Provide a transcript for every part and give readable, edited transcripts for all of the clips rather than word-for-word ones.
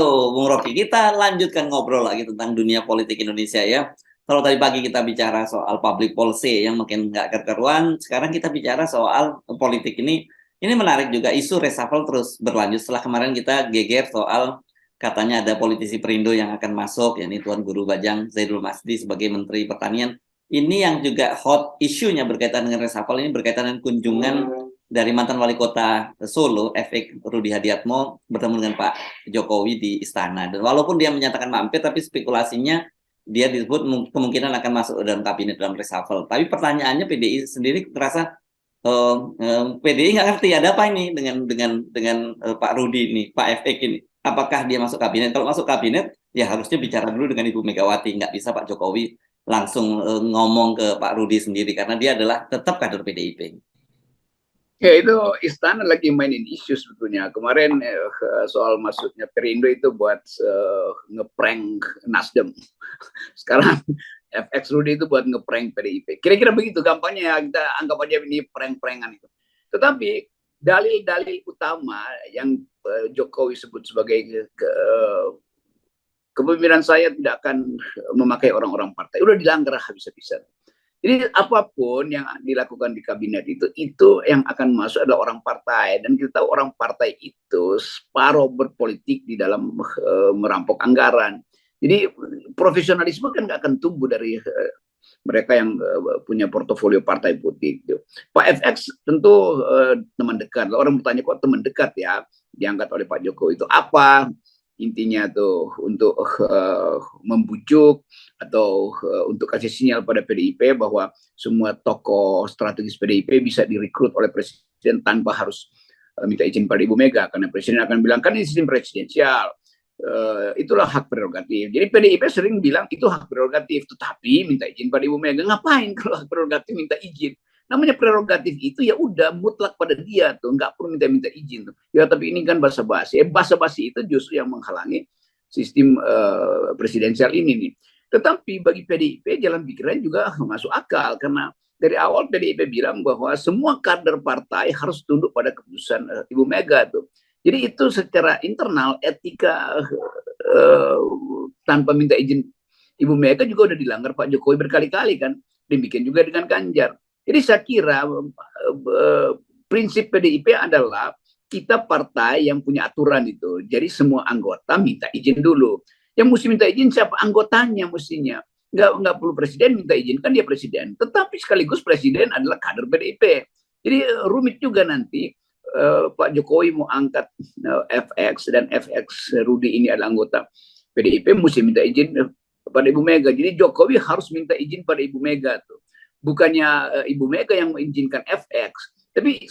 Halo, Bung Rocky. Kita lanjutkan ngobrol lagi tentang dunia politik Indonesia ya. Kalau tadi pagi kita bicara soal public policy yang makin nggak keruan, sekarang kita bicara soal politik ini. Ini menarik juga, isu reshuffle terus berlanjut setelah kemarin kita geger soal katanya ada politisi Perindo yang akan masuk, yakni Tuan Guru Bajang Zaidul Masdi sebagai Menteri Pertanian. Ini yang juga hot isunya berkaitan dengan reshuffle ini berkaitan dengan kunjungan dari mantan wali kota Solo, FX Rudi Hadiatmo bertemu dengan Pak Jokowi di istana. Dan walaupun dia menyatakan mampir, tapi spekulasinya dia disebut kemungkinan akan masuk dalam kabinet dalam reshuffle. Tapi pertanyaannya PDI sendiri terasa PDI nggak ngerti ada apa ini dengan Pak Rudi ini, Pak FX ini. Apakah dia masuk kabinet? Kalau masuk kabinet, ya harusnya bicara dulu dengan Ibu Megawati. Nggak bisa Pak Jokowi langsung ngomong ke Pak Rudi sendiri karena dia adalah tetap kader PDIP. Ya itu istana lagi mainin isu sebetulnya. Kemarin soal masuknya Perindo itu buat ngeprank Nasdem. Sekarang FX Rudi itu buat ngeprank PDIP. Kira-kira begitu gampangnya ya, kita anggap aja ini prank-prankan itu. Tetapi dalil-dalil utama yang Jokowi sebut sebagai kepemimpinan saya tidak akan memakai orang-orang partai. Udah dilanggar habis-habisan. Jadi apapun yang dilakukan di kabinet itu yang akan masuk adalah orang partai. Dan kita tahu orang partai itu separuh berpolitik di dalam merampok anggaran. Jadi profesionalisme kan nggak akan tumbuh dari mereka yang punya portofolio partai politik. Pak FX tentu teman dekat. Orang bertanya kok teman dekat ya diangkat oleh Pak Jokowi itu apa? Intinya tuh untuk membujuk atau untuk kasih sinyal pada PDIP bahwa semua tokoh strategis PDIP bisa direkrut oleh presiden tanpa harus minta izin pada Ibu Mega, karena presiden akan bilang kan ini sistem presidensial, itulah hak prerogatif. Jadi PDIP sering bilang itu hak prerogatif, tetapi minta izin pada Ibu Mega. Ngapain kalau hak prerogatif minta izin? Namanya prerogatif itu ya udah mutlak pada dia tuh, nggak perlu minta izin tuh. Ya tapi ini kan basa-basi. Basa-basi itu justru yang menghalangi sistem presidensial ini nih. Tetapi bagi PDIP jalan pikiran juga masuk akal karena dari awal PDIP bilang bahwa semua kader partai harus tunduk pada keputusan Ibu Mega tuh. Jadi itu secara internal etika tanpa minta izin Ibu Mega juga udah dilanggar Pak Jokowi berkali-kali kan. Demikian juga dengan Ganjar. Jadi saya kira prinsip PDIP adalah kita partai yang punya aturan itu. Jadi semua anggota minta izin dulu. Yang mesti minta izin siapa? Anggotanya mestinya. Nggak perlu presiden minta izin, kan dia presiden. Tetapi sekaligus presiden adalah kader PDIP. Jadi rumit juga nanti Pak Jokowi mau angkat FX dan FX Rudi ini adalah anggota PDIP mesti minta izin pada Ibu Mega. Jadi Jokowi harus minta izin pada Ibu Mega tuh. Bukannya Ibu Mega yang mengizinkan FX, tapi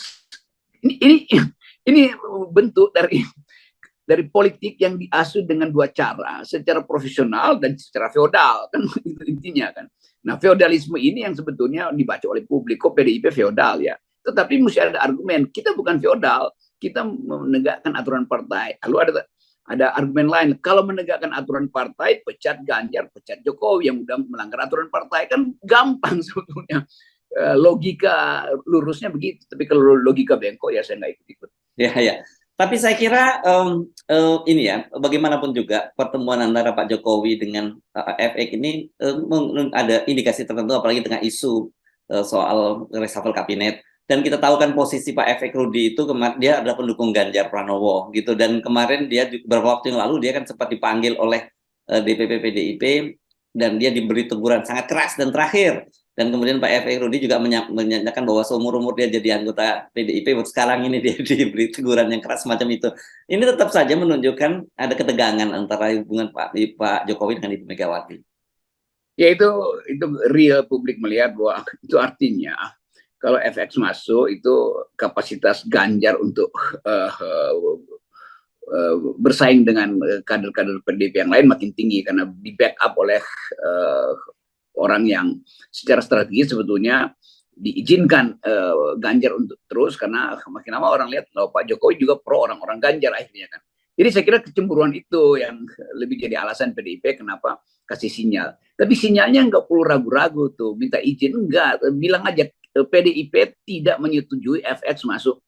ini bentuk dari politik yang diasuh dengan dua cara, secara profesional dan secara feodal kan itu intinya kan. Nah feodalisme ini yang sebetulnya dibaca oleh publik, kok PDIP feodal ya. Tetapi mesti ada argumen, kita bukan feodal, kita menegakkan aturan partai. Lalu ada argumen lain, kalau menegakkan aturan partai, pecat Ganjar, pecat Jokowi yang udah melanggar aturan partai, kan gampang sebetulnya. Logika lurusnya begitu, tapi kalau logika bengkok ya saya nggak ikut-ikut. Ya. Tapi saya kira ini ya, bagaimanapun juga pertemuan antara Pak Jokowi dengan FX ini ada indikasi tertentu, apalagi dengan isu soal reshuffle kabinet. Dan kita tahu kan posisi Pak FX Rudi itu dia adalah pendukung Ganjar Pranowo gitu. Dan kemarin dia beberapa waktu yang lalu dia kan sempat dipanggil oleh DPP PDIP dan dia diberi teguran sangat keras dan terakhir. Dan kemudian Pak FX Rudi juga menyatakan bahwa seumur-umur dia jadi anggota PDIP, sekarang ini dia diberi teguran yang keras semacam itu. Ini tetap saja menunjukkan ada ketegangan antara hubungan Pak Jokowi dengan Ibu Megawati. Ya itu real, publik melihat bahwa itu artinya kalau FX masuk itu kapasitas Ganjar untuk bersaing dengan kader-kader PDIP yang lain makin tinggi karena di backup oleh orang yang secara strategis sebetulnya diizinkan Ganjar untuk terus karena makin lama orang lihat Pak Jokowi juga pro orang-orang Ganjar akhirnya kan. Jadi saya kira kecemburuan itu yang lebih jadi alasan PDIP kenapa kasih sinyal. Tapi sinyalnya nggak perlu ragu-ragu tuh, minta izin enggak, bilang aja PDIP tidak menyetujui FX masuk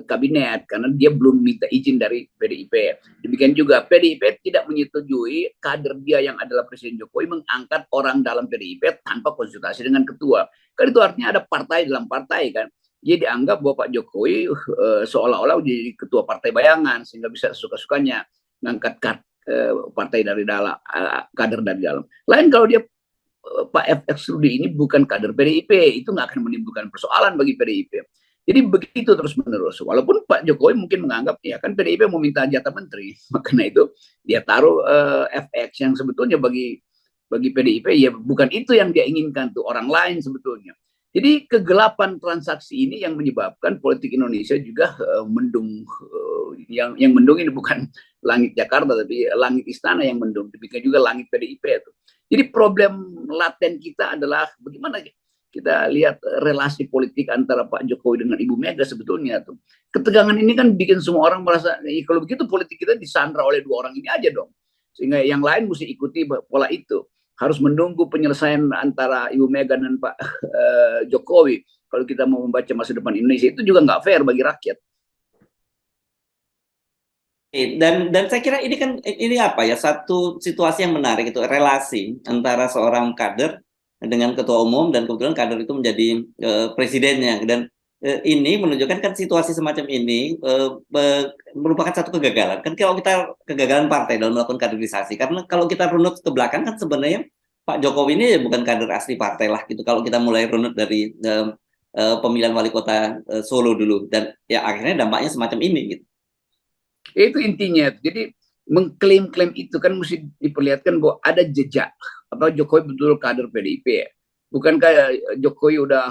kabinet karena dia belum minta izin dari PDIP. Demikian juga PDIP tidak menyetujui kader dia yang adalah Presiden Jokowi mengangkat orang dalam PDIP tanpa konsultasi dengan ketua. Kan itu artinya ada partai dalam partai kan. Dia dianggap bahwa Pak Jokowi seolah-olah jadi ketua partai bayangan sehingga bisa suka-sukanya mengangkat partai dari dalam, kader dari dalam. Lain kalau dia Pak FX Rudi ini bukan kader PDIP, itu nggak akan menimbulkan persoalan bagi PDIP. Jadi begitu terus menerus. Walaupun Pak Jokowi mungkin menganggap ya kan PDIP mau minta jatah menteri, makanya itu dia taruh FX yang sebetulnya bagi PDIP ya bukan itu yang dia inginkan tuh, orang lain sebetulnya. Jadi kegelapan transaksi ini yang menyebabkan politik Indonesia juga mendung. Yang mendung ini bukan langit Jakarta, tapi langit istana yang mendung. Demikian juga langit PDIP itu. Jadi problem laten kita adalah bagaimana kita lihat relasi politik antara Pak Jokowi dengan Ibu Mega sebetulnya tuh. Ketegangan ini kan bikin semua orang merasa, kalau begitu politik kita disandra oleh dua orang ini aja dong. Sehingga yang lain mesti ikuti pola itu. Harus menunggu penyelesaian antara Ibu Mega dan Pak Jokowi. Kalau kita mau membaca masa depan Indonesia, itu juga nggak fair bagi rakyat. Dan saya kira ini kan ini apa ya, satu situasi yang menarik, itu relasi antara seorang kader dengan ketua umum dan kebetulan kader itu menjadi presidennya, dan ini menunjukkan kan situasi semacam ini merupakan satu kegagalan kan, kalau kita kegagalan partai dalam melakukan kaderisasi, karena kalau kita runut ke belakang kan sebenarnya Pak Jokowi ini bukan kader asli partai lah gitu, kalau kita mulai runut dari pemilihan wali kota Solo dulu, dan ya akhirnya dampaknya semacam ini gitu. Itu intinya. Jadi mengklaim-klaim itu kan mesti diperlihatkan bahwa ada jejak. Apa Jokowi betul kader PDIP? Bukan kayak Jokowi udah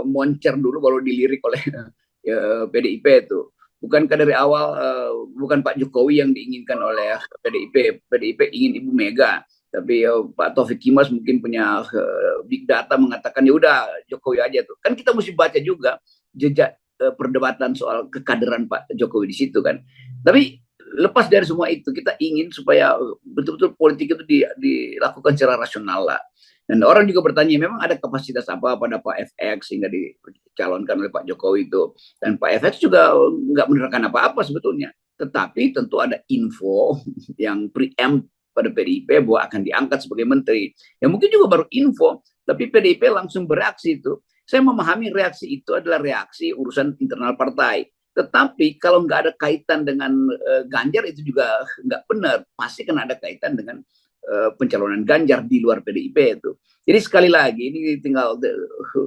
moncer dulu baru dilirik oleh PDIP itu. Bukankah dari awal bukan Pak Jokowi yang diinginkan oleh PDIP? PDIP ingin Ibu Mega. Tapi Pak Taufik Kimas mungkin punya big data mengatakan ya udah Jokowi aja tuh. Kan kita mesti baca juga jejak perdebatan soal kekaderan Pak Jokowi di situ kan. Tapi lepas dari semua itu, kita ingin supaya betul-betul politik itu dilakukan secara rasional lah. Dan orang juga bertanya, memang ada kapasitas apa pada Pak FX sehingga dicalonkan oleh Pak Jokowi itu. Dan Pak FX juga nggak menerangkan apa-apa sebetulnya. Tetapi tentu ada info yang preempt pada PDIP bahwa akan diangkat sebagai menteri. Ya mungkin juga baru info, tapi PDIP langsung bereaksi itu. Saya memahami reaksi itu adalah reaksi urusan internal partai. Tetapi kalau nggak ada kaitan dengan Ganjar itu juga nggak benar. Pasti kan ada kaitan dengan pencalonan Ganjar di luar PDIP itu. Jadi sekali lagi ini tinggal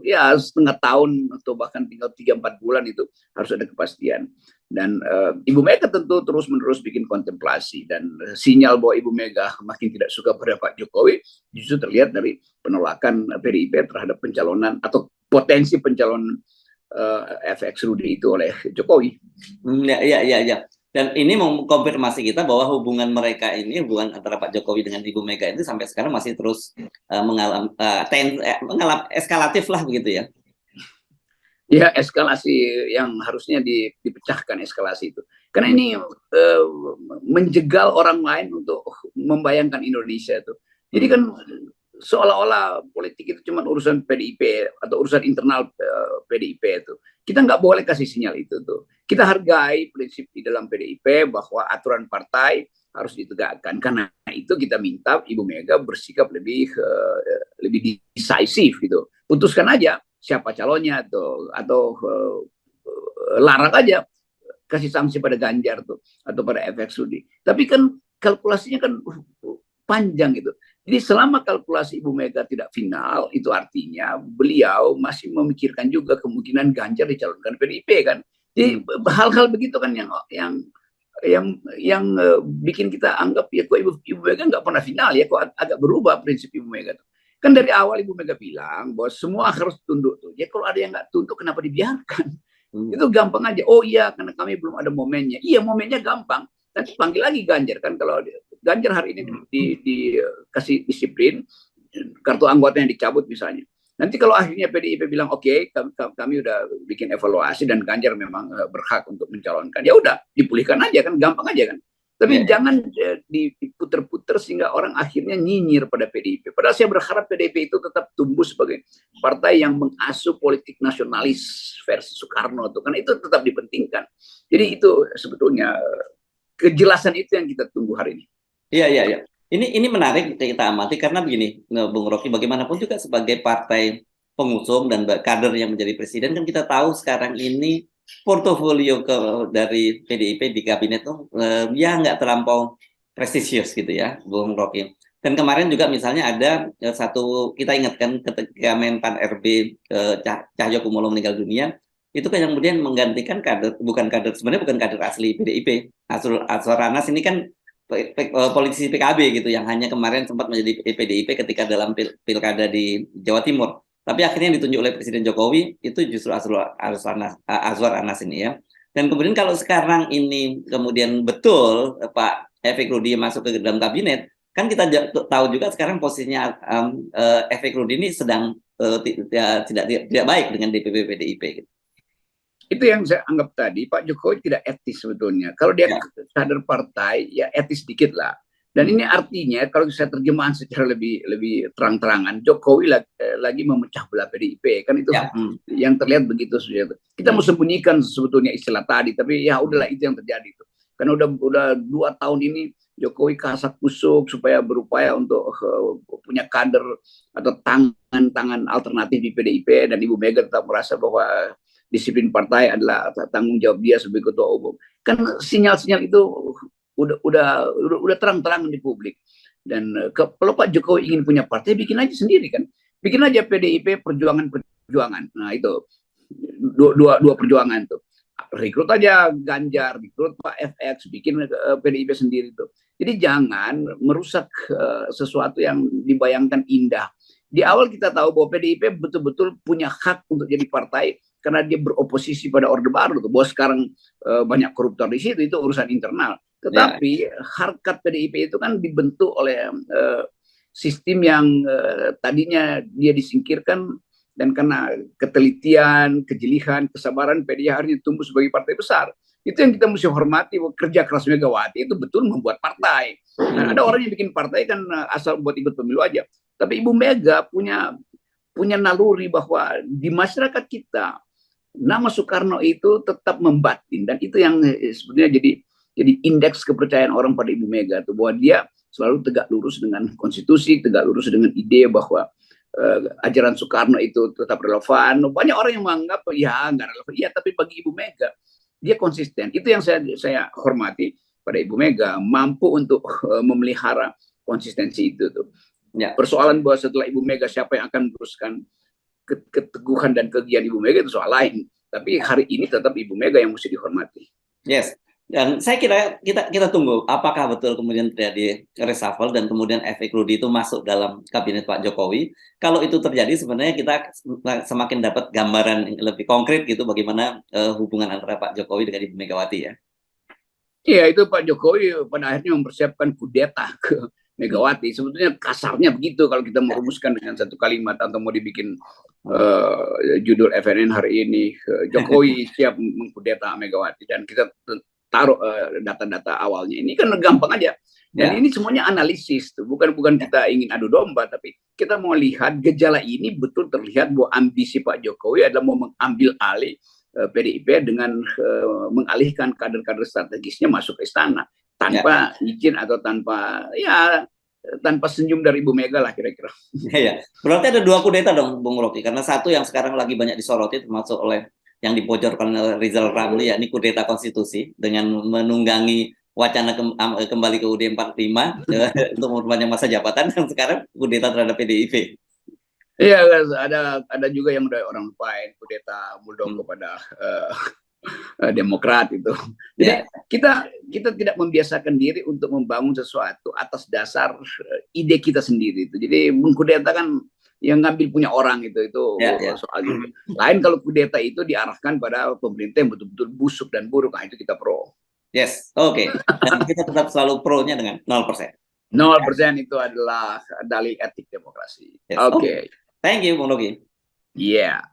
ya setengah tahun atau bahkan tinggal 3-4 bulan itu harus ada kepastian. Dan Ibu Mega tentu terus-menerus bikin kontemplasi, dan sinyal bahwa Ibu Mega makin tidak suka pada Pak Jokowi justru terlihat dari penolakan PDIP terhadap pencalonan atau potensi pencalonan FX Rudi itu oleh Jokowi. Ya. Dan ini mengkonfirmasi kita bahwa hubungan mereka ini, hubungan antara Pak Jokowi dengan Ibu Mega itu sampai sekarang masih terus mengalami eskalatif lah begitu ya. Ya, eskalasi yang harusnya dipecahkan eskalasi itu. Karena ini menjegal orang lain untuk membayangkan Indonesia itu. Jadi kan seolah-olah politik itu cuma urusan PDIP atau urusan internal PDIP itu. Kita nggak boleh kasih sinyal itu tuh. Kita hargai prinsip di dalam PDIP bahwa aturan partai harus ditegakkan. Karena itu kita minta Ibu Mega bersikap lebih decisif gitu. Putuskan aja siapa calonnya atau larang aja, kasih sanksi pada Ganjar tuh atau pada FX Rudi. Tapi kan kalkulasinya kan panjang gitu. Jadi selama kalkulasi Ibu Mega tidak final, itu artinya beliau masih memikirkan juga kemungkinan Ganjar dicalonkan PDIP kan. Jadi hal-hal begitu kan yang bikin kita anggap ya kok Ibu Mega nggak pernah final ya, kok agak berubah prinsip Ibu Mega tuh. Kan dari awal Ibu Mega bilang bahwa semua harus tunduk tuh. Ya kalau ada yang nggak tunduk kenapa dibiarkan? Itu gampang aja. Oh iya karena kami belum ada momennya. Iya momennya gampang. Nanti panggil lagi Ganjar kan, kalau Ganjar hari ini dikasih disiplin, kartu anggotanya dicabut misalnya. Nanti kalau akhirnya PDIP bilang oke, kami udah bikin evaluasi dan Ganjar memang berhak untuk mencalonkan, ya udah dipulihkan aja kan, gampang aja kan. Tapi Ya, jangan diputer-puter sehingga orang akhirnya nyinyir pada PDIP. Padahal saya berharap PDIP itu tetap tumbuh sebagai partai yang mengasuh politik nasionalis versi Soekarno itu, karena itu tetap dipentingkan. Jadi itu sebetulnya kejelasan itu yang kita tunggu hari ini. iya, iya, iya. Ini menarik kita amati karena begini, Bung Rocky, bagaimanapun juga sebagai partai pengusung dan kader yang menjadi presiden kan kita tahu sekarang ini portofolio dari PDIP di kabinet tuh ya nggak terlampau prestisius gitu ya, Bung Rocky. Dan kemarin juga misalnya ada satu, kita ingatkan ketika Menpan RB Cahyo Kumolo meninggal dunia, itu kan yang kemudian menggantikan kader, bukan kader, sebenarnya bukan kader asli PDIP. Azwar Anas ini kan politisi PKB gitu yang hanya kemarin sempat menjadi PDIP ketika dalam pilkada di Jawa Timur. Tapi akhirnya yang ditunjuk oleh Presiden Jokowi itu justru Azwar Anas ini ya. Dan kemudian kalau sekarang ini kemudian betul Pak Efek Rudi masuk ke dalam kabinet, kan kita tahu juga sekarang posisinya Efek Rudi ini sedang tidak baik dengan DPP PDIP. Gitu. Itu yang saya anggap tadi, Pak Jokowi tidak etis sebetulnya. Kalau dia Ya. kader partai, ya etis sedikit lah. Dan ini artinya kalau saya terjemahan secara lebih terang-terangan, Jokowi lagi memecah belah PDIP, kan itu Ya. yang terlihat begitu. Kita mau sembunyikan sebetulnya istilah tadi, tapi ya udahlah itu yang terjadi itu. Karena udah 2 tahun ini Jokowi kasak kusuk supaya berupaya untuk punya kader atau tangan-tangan alternatif di PDIP, dan Ibu Mega tetap merasa bahwa disiplin partai adalah tanggung jawab dia sebagai ketua umum. Kan sinyal-sinyal itu udah terang-terang di publik. Dan kalau Pak Jokowi ingin punya partai, bikin aja sendiri kan. Bikin aja PDIP perjuangan. Nah itu dua perjuangan tuh. Rekrut aja Ganjar, rekrut Pak FX, bikin PDIP sendiri tuh. Jadi jangan merusak sesuatu yang dibayangkan indah. Di awal kita tahu bahwa PDIP betul-betul punya hak untuk jadi partai karena dia beroposisi pada Orde Baru tuh. Bahwa sekarang banyak koruptor di situ, itu urusan internal. Tetapi harkat PDIP itu kan dibentuk oleh sistem yang tadinya dia disingkirkan, dan karena ketelitian, kejelihan, kesabaran PDIP akhirnya tumbuh sebagai partai besar. Itu yang kita mesti hormati, kerja keras Megawati itu betul membuat partai. Nah, ada orang yang bikin partai kan asal buat ikut pemilu aja. Tapi Ibu Mega punya naluri bahwa di masyarakat kita nama Soekarno itu tetap membatin, dan itu yang sebenarnya jadi indeks kepercayaan orang pada Ibu Mega tuh, bahwa dia selalu tegak lurus dengan konstitusi, tegak lurus dengan ide bahwa ajaran Soekarno itu tetap relevan. Banyak orang yang menganggap ya nggak relevan, iya, tapi bagi Ibu Mega dia konsisten. Itu yang saya hormati pada Ibu Mega, mampu untuk memelihara konsistensi itu tuh. Ya. Persoalan bahwa setelah Ibu Mega siapa yang akan meneruskan keteguhan dan kegiatan Ibu Mega itu soal lain. Tapi hari ini tetap Ibu Mega yang mesti dihormati. Yes. Dan saya kira kita tunggu apakah betul kemudian terjadi reshuffle dan kemudian Efek Rudi itu masuk dalam kabinet Pak Jokowi. Kalau itu terjadi sebenarnya kita semakin dapat gambaran yang lebih konkret gitu bagaimana hubungan antara Pak Jokowi dengan Ibu Megawati ya. Iya, itu Pak Jokowi pada akhirnya mempersiapkan kudeta ke Megawati. Sebetulnya kasarnya begitu kalau kita merumuskan dengan satu kalimat atau mau dibikin judul FNN hari ini, Jokowi siap mengkudeta Megawati, dan kita taruh data-data awalnya. Ini kan gampang aja. Dan ini semuanya analisis tuh. Bukan kita ingin adu domba, tapi kita mau lihat gejala ini betul terlihat bahwa ambisi Pak Jokowi adalah mau mengambil alih PDIP dengan mengalihkan kader-kader strategisnya masuk ke istana tanpa izin atau tanpa senyum dari Ibu Mega lah kira-kira. Ya, berarti ada 2 kudeta dong Bung Rocky, karena satu yang sekarang lagi banyak disoroti termasuk oleh yang dibocorkan oleh Rizal Ramli, yakni kudeta konstitusi dengan menunggangi wacana kembali ke UUD 45 untuk memperpanjang masa jabatan, dan sekarang kudeta terhadap PDIP. Iya, ada juga yang udah orang lupain kudeta Muldoko pada Demokrat itu. Jadi kita tidak membiasakan diri untuk membangun sesuatu atas dasar ide kita sendiri itu. Jadi mengkudeta kan yang ngambil punya orang itu soal gitu. Lain kalau kudeta itu diarahkan pada pemerintah yang betul-betul busuk dan buruk, nah itu kita pro. Yes, oke. Dan kita tetap selalu pro-nya dengan 0%. 0% itu adalah dalil etik demokrasi. Yes. Oke. Thank you, Bung Rocky. Yeah.